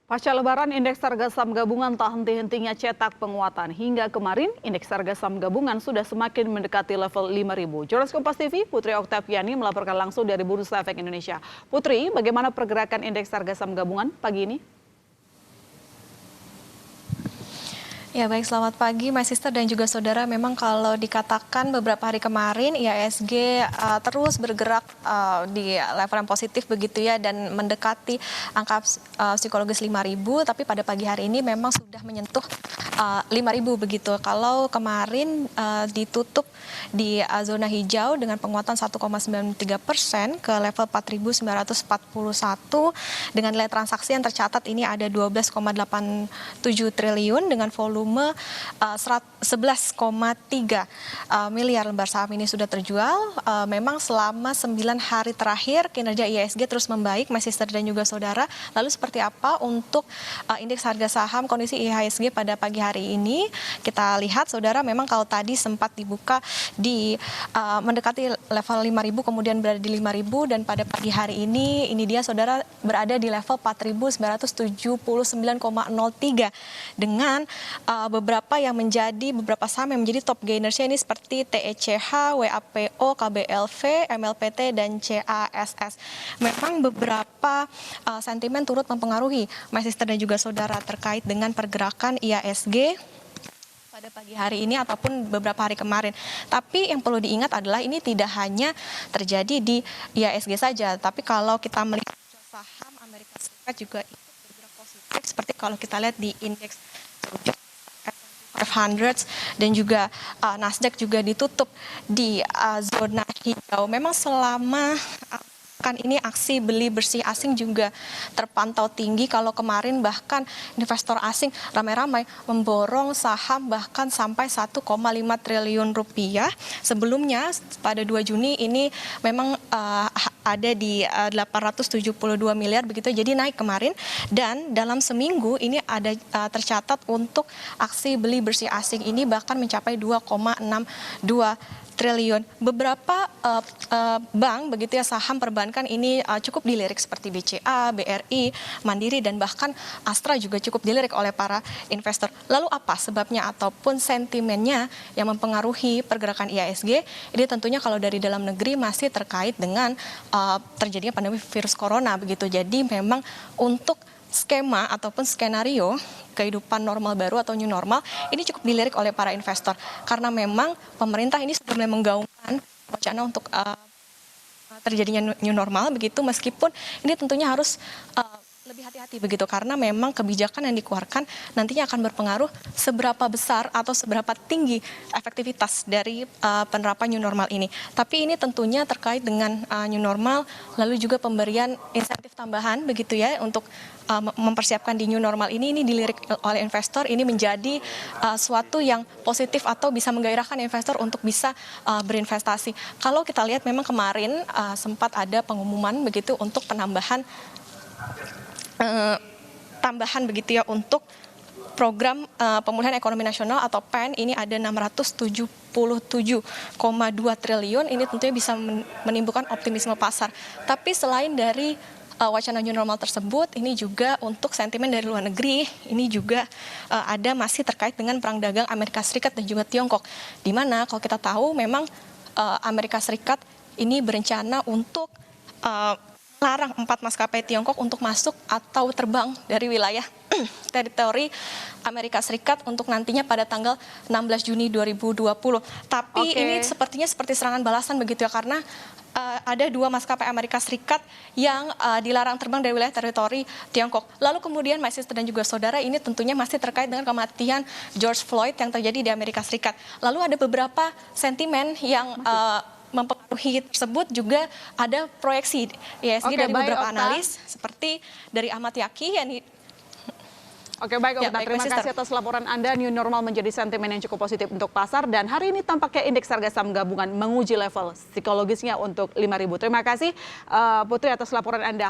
Pasca Lebaran, indeks harga saham gabungan tak henti-hentinya cetak penguatan. Hingga kemarin, indeks harga saham gabungan sudah semakin mendekati level 5.000. Jurnalis Kompas TV, Putri Oktaviani melaporkan langsung dari Bursa Efek Indonesia. Putri, bagaimana pergerakan indeks harga saham gabungan pagi ini? Ya baik, selamat pagi Mas Sister dan juga saudara. Memang kalau dikatakan beberapa hari kemarin IHSG terus bergerak di level yang positif begitu ya dan mendekati angka psikologis 5.000, tapi pada pagi hari ini memang sudah menyentuh 5.000 begitu. Kalau kemarin ditutup di zona hijau dengan penguatan 1,93% ke level 4.941 dengan nilai transaksi yang tercatat ini ada 12,87 triliun dengan volume 11,3 miliar lembar saham ini sudah terjual. Memang selama 9 hari terakhir kinerja IHSG terus membaik, Mas Sister dan juga saudara. Lalu seperti apa untuk indeks harga saham kondisi IHSG pada pagi hari ini? Kita lihat saudara, memang kalau tadi sempat dibuka di mendekati level 5.000 kemudian berada di 5.000 dan pada pagi hari ini dia saudara berada di level 4.979,03 dengan beberapa saham yang menjadi top gainersnya ini seperti TECH, WAPO, KBLV, MLPT, dan CASS. Memang beberapa sentimen turut mempengaruhi Mas Sister dan juga saudara terkait dengan pergerakan IHSG pada pagi hari ini ataupun beberapa hari kemarin. Tapi yang perlu diingat adalah ini tidak hanya terjadi di IHSG saja, tapi kalau kita melihat saham Amerika Serikat juga ikut bergerak positif seperti kalau kita lihat di indeks 500 dan juga Nasdaq juga ditutup di zona hijau. Memang selama kan ini aksi beli bersih asing juga terpantau tinggi. Kalau kemarin bahkan investor asing ramai-ramai memborong saham bahkan sampai 1,5 triliun rupiah. Sebelumnya pada 2 Juni ini memang ada di 872 miliar begitu, jadi naik kemarin. Dan dalam seminggu ini ada tercatat untuk aksi beli bersih asing ini bahkan mencapai 2,62 triliun. Beberapa bank begitu ya, saham perbankan ini cukup dilirik seperti BCA, BRI, Mandiri dan bahkan Astra juga cukup dilirik oleh para investor. Lalu apa sebabnya ataupun sentimennya yang mempengaruhi pergerakan IHSG? Ini tentunya kalau dari dalam negeri masih terkait dengan terjadinya pandemi virus corona begitu. Jadi memang untuk skema ataupun skenario kehidupan normal baru atau new normal ini cukup dilirik oleh para investor karena memang pemerintah ini sudah mulai menggaungkan wacana untuk terjadinya new normal begitu, meskipun ini tentunya harus lebih hati-hati begitu karena memang kebijakan yang dikeluarkan nantinya akan berpengaruh seberapa besar atau seberapa tinggi efektivitas dari penerapan new normal ini. Tapi ini tentunya terkait dengan new normal, lalu juga pemberian insentif tambahan begitu ya untuk mempersiapkan di new normal ini dilirik oleh investor. Ini menjadi suatu yang positif atau bisa menggairahkan investor untuk bisa berinvestasi. Kalau kita lihat memang kemarin sempat ada pengumuman begitu untuk penambahan begitu ya untuk program pemulihan ekonomi nasional atau PEN ini ada 677,2 triliun. Ini tentunya bisa menimbulkan optimisme pasar. Tapi selain dari wacana new normal tersebut, ini juga untuk sentimen dari luar negeri, ini juga ada masih terkait dengan perang dagang Amerika Serikat dan juga Tiongkok. Di mana kalau kita tahu memang Amerika Serikat ini berencana untuk larang 4 maskapai Tiongkok untuk masuk atau terbang dari wilayah teritori Amerika Serikat untuk nantinya pada tanggal 16 Juni 2020. Tapi ini sepertinya seperti serangan balasan begitu ya, karena ada 2 maskapai Amerika Serikat yang dilarang terbang dari wilayah teritori Tiongkok. Lalu kemudian Mas Sister dan juga saudara, ini tentunya masih terkait dengan kematian George Floyd yang terjadi di Amerika Serikat. Lalu ada beberapa sentimen yang mempengaruhi tersebut, juga ada proyeksi IHSG dari beberapa analis seperti dari Ahmad Yaki yang Oke, baik, terima kasih atas laporan Anda. New normal menjadi sentimen yang cukup positif untuk pasar dan hari ini tampaknya indeks harga saham gabungan menguji level psikologisnya untuk 5.000. Terima kasih Putri atas laporan Anda.